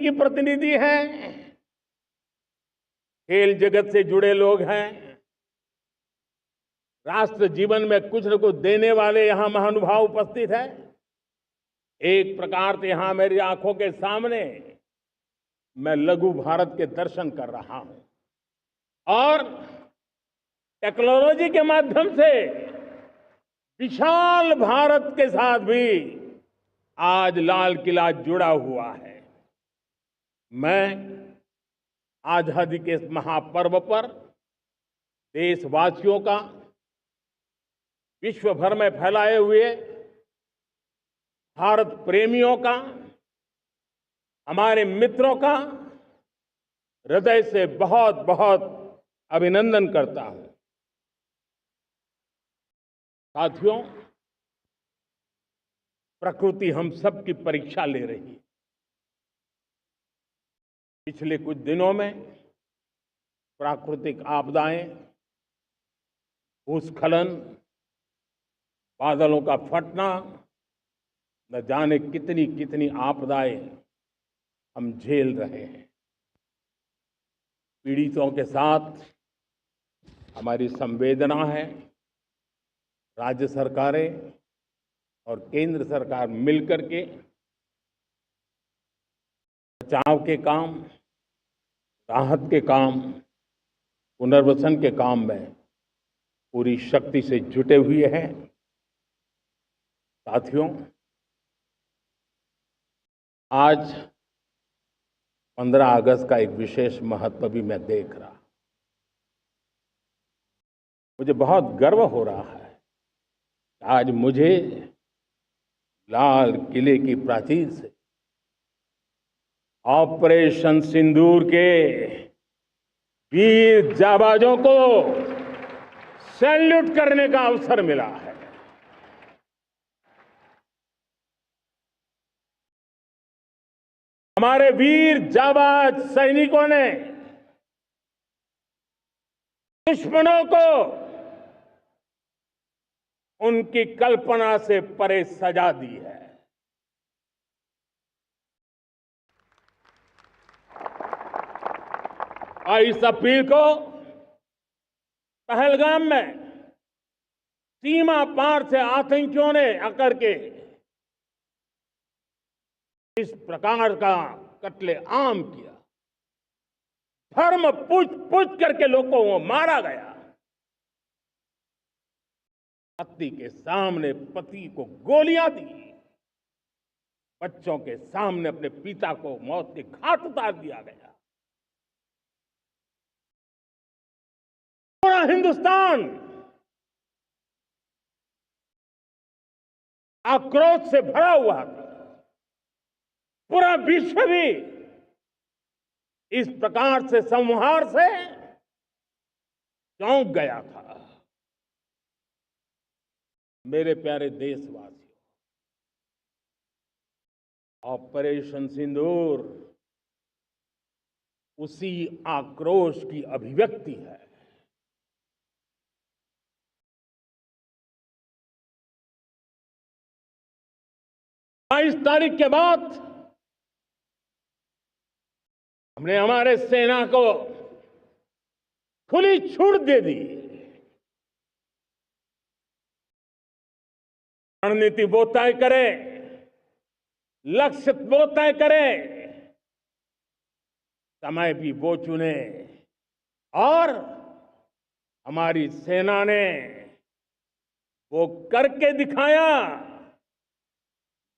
की प्रतिनिधि हैं, खेल जगत से जुड़े लोग हैं, राष्ट्र जीवन में कुछ न कुछ देने वाले यहां महानुभाव उपस्थित हैं। एक प्रकार से यहां मेरी आंखों के सामने मैं लघु भारत के दर्शन कर रहा हूं और टेक्नोलॉजी के माध्यम से विशाल भारत के साथ भी आज लाल किला जुड़ा हुआ है। मैं आजादी के इस महापर्व पर देशवासियों का, विश्व भर में फैलाए हुए भारत प्रेमियों का, हमारे मित्रों का हृदय से बहुत बहुत अभिनंदन करता हूं। साथियों, प्रकृति हम सब की परीक्षा ले रही है। पिछले कुछ दिनों में प्राकृतिक आपदाएं, भूस्खलन, बादलों का फटना, न जाने कितनी कितनी आपदाएं हम झेल रहे हैं। पीड़ितों के साथ हमारी संवेदना है। राज्य सरकारें और केंद्र सरकार मिलकर के बचाव के काम, राहत के काम, पुनर्वसन के काम में पूरी शक्ति से जुटे हुए हैं। साथियों, आज 15 अगस्त का एक विशेष महत्व भी मैं देख रहा। मुझे बहुत गर्व हो रहा है। आज मुझे लाल किले की प्राचीर से ऑपरेशन सिंदूर के वीर जाबाजों को सैल्यूट करने का अवसर मिला है। हमारे वीर जाबाज सैनिकों ने दुश्मनों को उनकी कल्पना से परे सजा दी है। और इस अपील को पहलगाम में सीमा पार से आतंकियों ने आकर के इस प्रकार का कत्ले आम किया। धर्म पूछ पूछ करके लोगों को मारा गया। पति के सामने पति को गोलियां दी। बच्चों के सामने अपने पिता को मौत के घाट उतार दिया गया। पूरा हिंदुस्तान आक्रोश से भरा हुआ था। पूरा विश्व भी इस प्रकार से संहार से चौंक गया था। मेरे प्यारे देशवासियों, ऑपरेशन सिंदूर उसी आक्रोश की अभिव्यक्ति है। 22 तारीख के बाद हमने हमारे सेना को खुली छूट दे दी। रणनीति वो तय करे, लक्ष्य वो तय करे, समय भी वो चुने और हमारी सेना ने वो करके दिखाया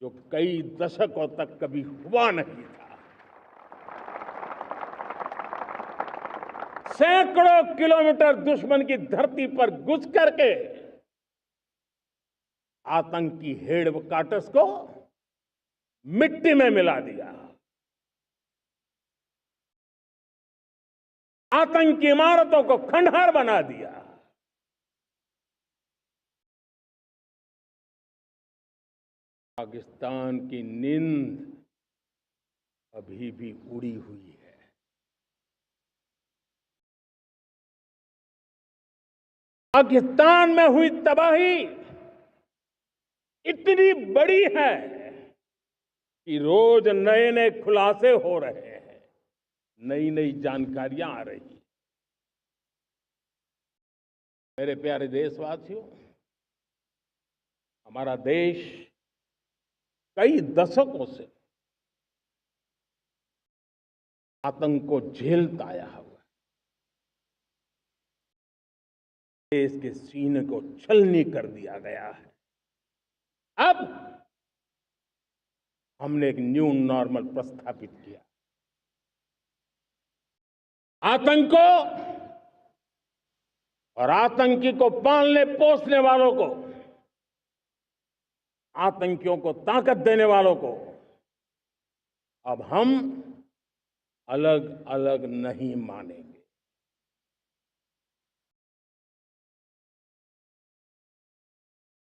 जो कई दशकों तक कभी हुआ नहीं था। सैकड़ों किलोमीटर दुश्मन की धरती पर घुस करके आतंकी हेडक्वार्टर्स को मिट्टी में मिला दिया। आतंकी इमारतों को खंडहर बना दिया। पाकिस्तान की नींद अभी भी उड़ी हुई है। पाकिस्तान में हुई तबाही इतनी बड़ी है कि रोज नए नए खुलासे हो रहे हैं, नई नई जानकारियां आ रही हैं। मेरे प्यारे देशवासियों, हमारा देश कई दशकों से आतंक को झेलता आया हुआ है। देश के सीने को छलनी कर दिया गया है। अब हमने एक न्यू नॉर्मल प्रस्थापित किया। आतंक को और आतंकी को पालने पोसने वालों को, आतंकियों को ताकत देने वालों को अब हम अलग अलग नहीं मानेंगे।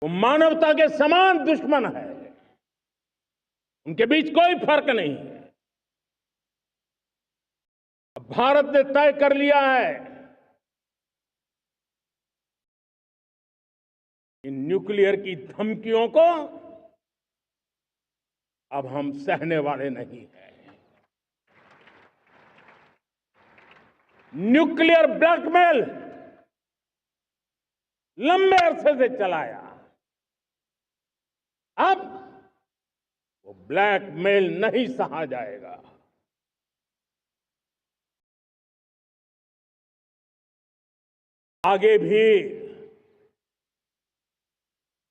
वो मानवता के समान दुश्मन है, उनके बीच कोई फर्क नहीं है। अब भारत ने तय कर लिया है कि न्यूक्लियर की धमकियों को अब हम सहने वाले नहीं हैं। न्यूक्लियर ब्लैकमेल लंबे अरसे से चलाया, अब वो ब्लैकमेल नहीं सहा जाएगा। आगे भी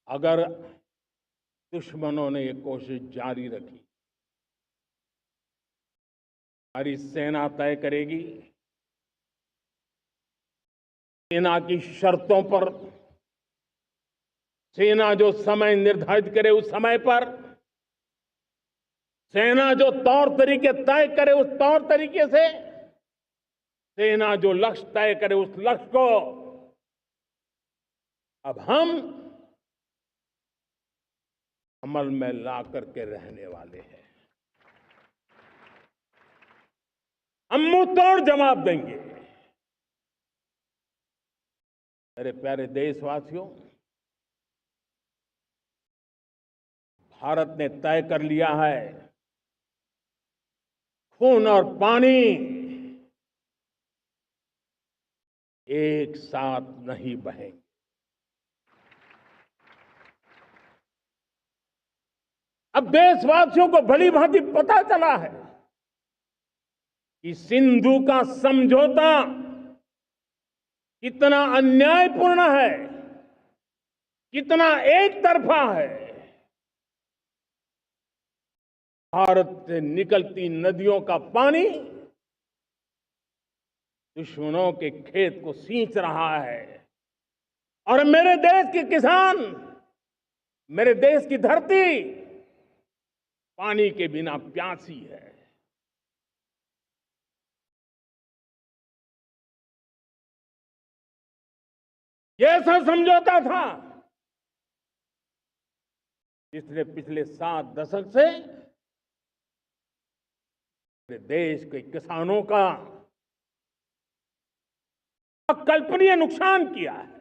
अगर दुश्मनों ने ये कोशिश जारी रखी, हमारी सेना तय करेगी, सेना की शर्तों पर, सेना जो समय निर्धारित करे उस समय पर, सेना जो तौर तरीके तय करे उस तौर तरीके से, सेना जो लक्ष्य तय करे उस लक्ष्य को अब हम अमल में ला करके रहने वाले हैं। हम मुंह तोड़ जवाब देंगे। मेरे प्यारे देशवासियों, भारत ने तय कर लिया है, खून और पानी एक साथ नहीं बहेंगे। अब देशवासियों को भली भांति पता चला है कि सिंधु का समझौता कितना अन्यायपूर्ण है, कितना एक तरफा है। भारत से निकलती नदियों का पानी दुश्मनों के खेत को सींच रहा है और मेरे देश के किसान, मेरे देश की धरती पानी के बिना प्यासी है। ये ऐसा समझौता था जिसने पिछले 7 दशक से मेरे देश के किसानों का अकल्पनीय नुकसान किया है।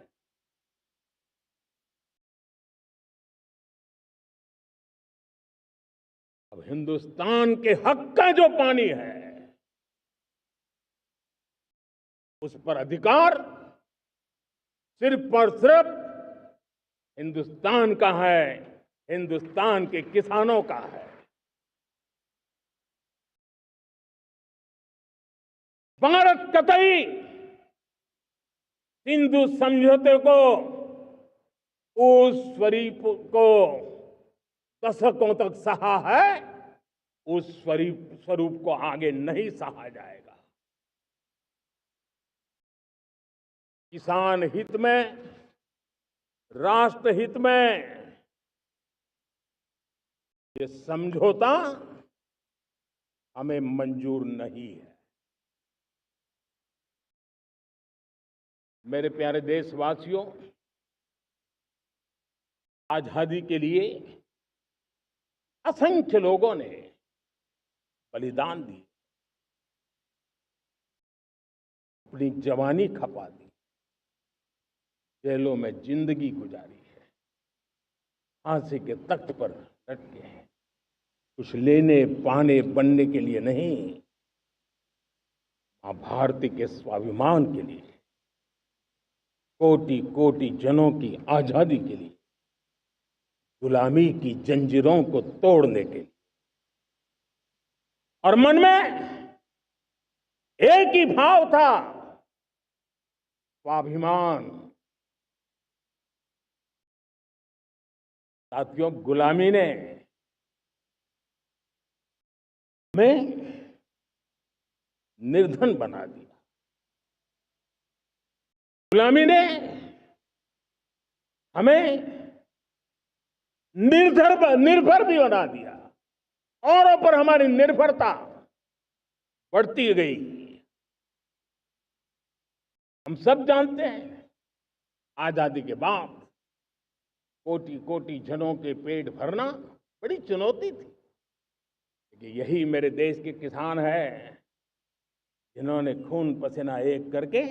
अब हिंदुस्तान के हक का जो पानी है उस पर अधिकार सिर्फ और सिर्फ हिंदुस्तान का है, हिंदुस्तान के किसानों का है। भारत कतई सिंधु समझौते को, उस स्वरूप को दशकों तक सहा है, उस स्वरूप को आगे नहीं सहा जाएगा। किसान हित में, राष्ट्र हित में ये समझौता हमें मंजूर नहीं है। मेरे प्यारे देशवासियों, आजादी के लिए असंख्य लोगों ने बलिदान दी, अपनी जवानी खपा दी, जेलों में जिंदगी गुजारी है, फांसी के तख्त पर लटके हैं। कुछ लेने पाने बनने के लिए नहीं, मां भारती के स्वाभिमान के लिए, कोटि कोटि जनों की आजादी के लिए, गुलामी की जंजीरों को तोड़ने के लिए। और मन में एक ही भाव था, स्वाभिमान। साथियों, गुलामी ने हमें निर्धन बना दिया। गुलामी ने हमें निर्भर भी बना दिया। औरों पर हमारी निर्भरता बढ़ती गई। हम सब जानते हैं, आजादी के बाद कोटि कोटि जनों के पेट भरना बड़ी चुनौती थी। लेकिन यही मेरे देश के किसान हैं जिन्होंने खून पसीना एक करके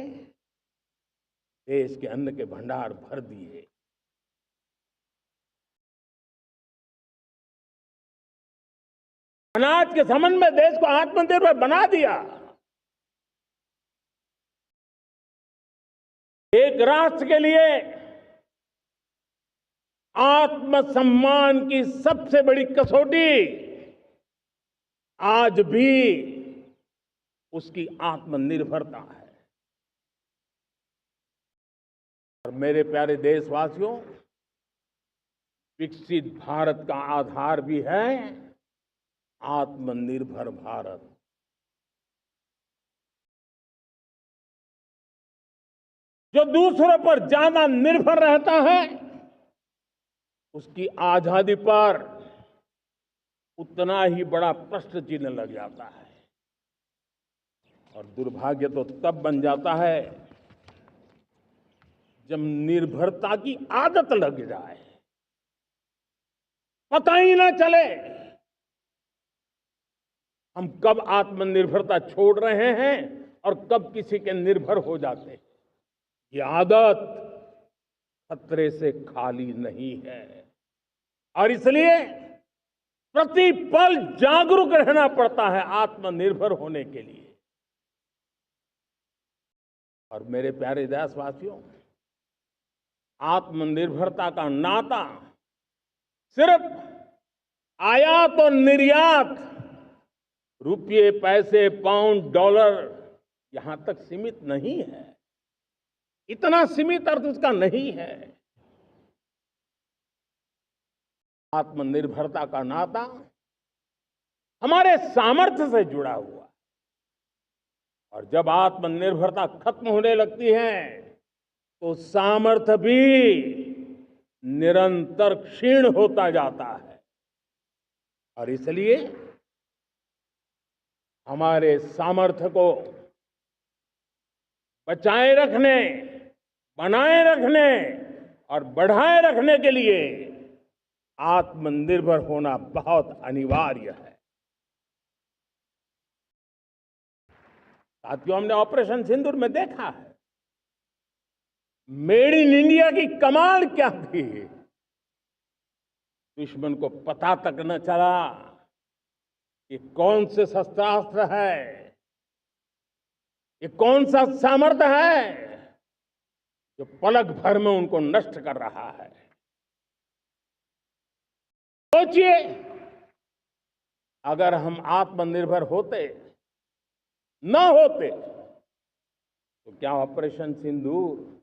देश के अन्न के भंडार भर दिए। अनाज के संबंध में देश को आत्मनिर्भर बना दिया। एक राष्ट्र के लिए आत्मसम्मान की सबसे बड़ी कसौटी आज भी उसकी आत्मनिर्भरता है। और मेरे प्यारे देशवासियों, विकसित भारत का आधार भी है आत्मनिर्भर भारत। जो दूसरों पर ज्यादा निर्भर रहता है, उसकी आजादी पर उतना ही बड़ा प्रश्न चिन्ह लग जाता है। और दुर्भाग्य तो तब बन जाता है जब निर्भरता की आदत लग जाए, पता ही ना चले हम कब आत्मनिर्भरता छोड़ रहे हैं और कब किसी के निर्भर हो जाते हैं। ये आदत खतरे से खाली नहीं है और इसलिए प्रति पल जागरूक रहना पड़ता है आत्मनिर्भर होने के लिए। और मेरे प्यारे देशवासियों, आत्मनिर्भरता का नाता सिर्फ आयात और निर्यात, रुपये, पैसे, पाउंड, डॉलर यहां तक सीमित नहीं है। इतना सीमित अर्थ उसका नहीं है। आत्मनिर्भरता का नाता हमारे सामर्थ्य से जुड़ा हुआ है। और जब आत्मनिर्भरता खत्म होने लगती है तो सामर्थ्य भी निरंतर क्षीण होता जाता है। और इसलिए हमारे सामर्थ्य को बचाए रखने, बनाए रखने और बढ़ाए रखने के लिए आत्मनिर्भर होना बहुत अनिवार्य है। साथियों, हमने ऑपरेशन सिंदूर में देखा है मेड इन इंडिया की कमाल क्या थी। दुश्मन को पता तक न चला कि कौन से शस्त्रास्त्र है, ये कौन सा सामर्थ्य है जो पलक भर में उनको नष्ट कर रहा है। सोचिए, अगर हम आत्मनिर्भर होते न होते तो क्या ऑपरेशन सिंदूर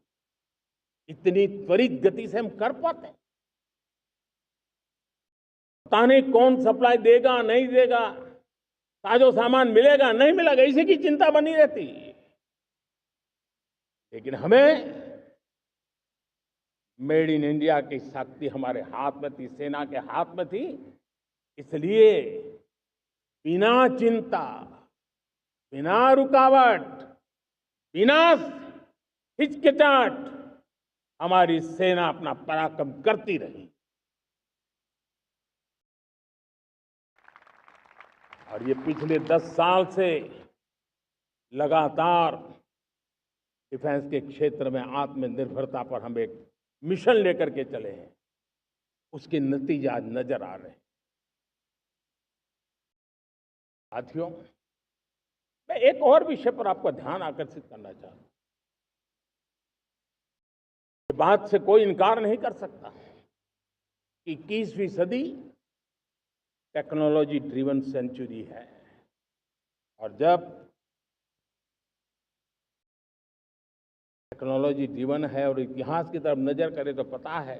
इतनी त्वरित गति से हम कर पाते? पता नहीं कौन सप्लाई देगा, नहीं देगा, साजो सामान मिलेगा, नहीं मिलेगा, इसी की चिंता बनी रहती। लेकिन हमें मेड इन इंडिया की शक्ति हमारे हाथ में थी, सेना के हाथ में थी। इसलिए बिना चिंता, बिना रुकावट, बिना हिचकिचाहट हमारी सेना अपना पराक्रम करती रही। और ये पिछले 10 साल से लगातार डिफेंस के क्षेत्र में आत्मनिर्भरता पर हम एक मिशन लेकर के चले हैं। उसके नतीजे आज नजर आ रहे हैं। साथियों, मैं एक और विषय पर आपका ध्यान आकर्षित करना चाहता हूं। इस बात से कोई इनकार नहीं कर सकता कि 21वीं सदी टेक्नोलॉजी ड्रिवन सेंचुरी है। और जब टेक्नोलॉजी ड्रिवन है और इतिहास की तरफ नजर करें तो पता है,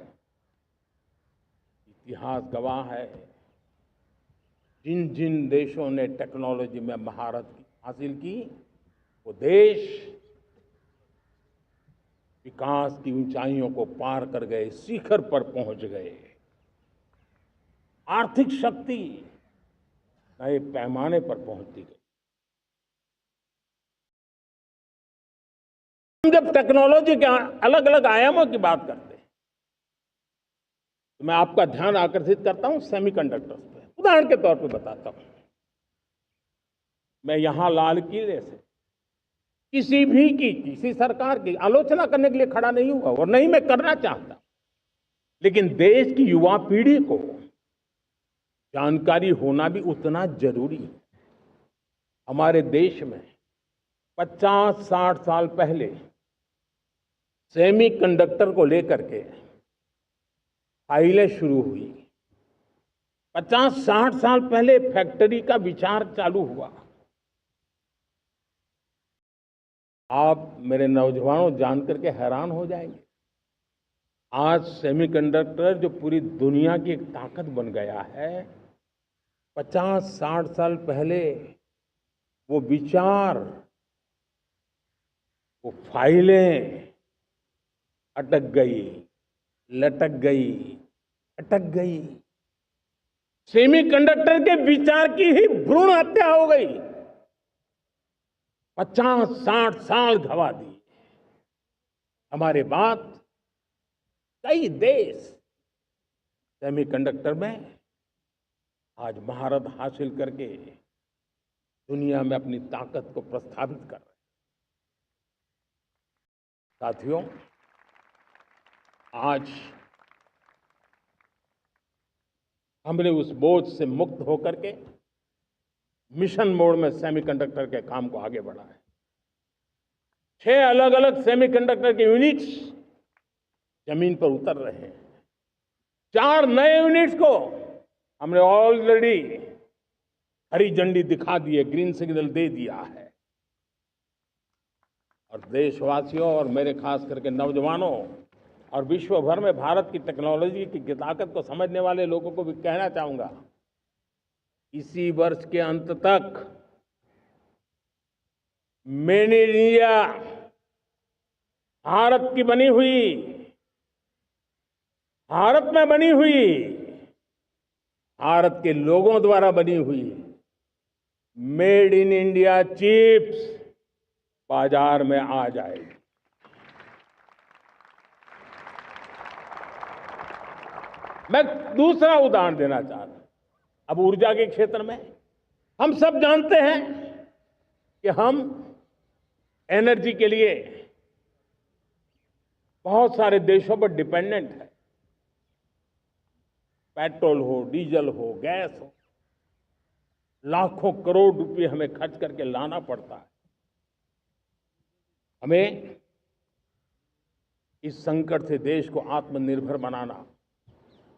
इतिहास गवाह है, जिन जिन देशों ने टेक्नोलॉजी में महारत हासिल की, वो देश विकास की ऊंचाइयों को पार कर गए, शिखर पर पहुंच गए। आर्थिक शक्ति नए पैमाने पर पहुंचती गई। हम जब टेक्नोलॉजी के अलग अलग आयामों की बात करते हैं तो मैं आपका ध्यान आकर्षित करता हूं सेमीकंडक्टर्स पे। उदाहरण के तौर पे बताता हूं, मैं यहां लाल किले से किसी सरकार की आलोचना करने के लिए खड़ा नहीं हुआ और नहीं मैं करना चाहता, लेकिन देश की युवा पीढ़ी को जानकारी होना भी उतना जरूरी है। हमारे देश में 50-60 साल पहले सेमीकंडक्टर को लेकर के फाइलें शुरू हुई। 50-60 साल पहले फैक्ट्री का विचार चालू हुआ। आप मेरे नौजवानों जानकर के हैरान हो जाएंगे, आज सेमीकंडक्टर जो पूरी दुनिया की एक ताकत बन गया है, 50-60 साल पहले वो विचार, वो फाइलें अटक गई, लटक गई, अटक गई। सेमीकंडक्टर के विचार की ही भ्रूण हत्या हो गई। 50-60 साल गवा दी। हमारे बाद कई देश सेमीकंडक्टर में आज महारत हासिल करके दुनिया में अपनी ताकत को प्रस्थापित कर रहे हैं। साथियों, आज हमने उस बोझ से मुक्त होकर के मिशन मोड में सेमीकंडक्टर के काम को आगे बढ़ाया है। 6 अलग अलग सेमीकंडक्टर के यूनिट्स जमीन पर उतर रहे हैं। 4 नए यूनिट्स को हमने ऑलरेडी हरी झंडी दिखा दी है, ग्रीन सिग्नल दे दिया है। और देशवासियों और मेरे खास करके नौजवानों और विश्व भर में भारत की टेक्नोलॉजी की ताकत को समझने वाले लोगों को भी कहना चाहूंगा, इसी वर्ष के अंत तक मेड इन इंडिया, भारत की बनी हुई, भारत में बनी हुई, भारत के लोगों द्वारा बनी हुई मेड इन इंडिया चिप्स बाजार में आ जाएगी। मैं दूसरा उदाहरण देना चाहता हूं। अब ऊर्जा के क्षेत्र में हम सब जानते हैं कि हम एनर्जी के लिए बहुत सारे देशों पर डिपेंडेंट है। पेट्रोल हो, डीजल हो, गैस हो, लाखों करोड़ रुपए हमें खर्च करके लाना पड़ता है। हमें इस संकट से देश को आत्मनिर्भर बनाना,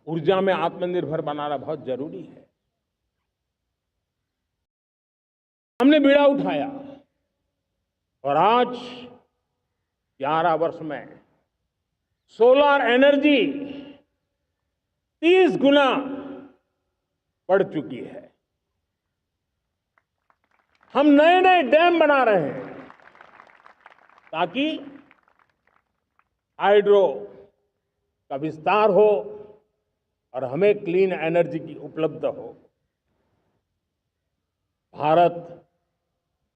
ऊर्जा में आत्मनिर्भर बनाना बहुत जरूरी है। हमने बीड़ा उठाया और आज 11 वर्ष में सोलर एनर्जी 30 गुना बढ़ चुकी है। हम नए नए डैम बना रहे हैं ताकि हाइड्रो का विस्तार हो और हमें क्लीन एनर्जी की उपलब्ध हो। भारत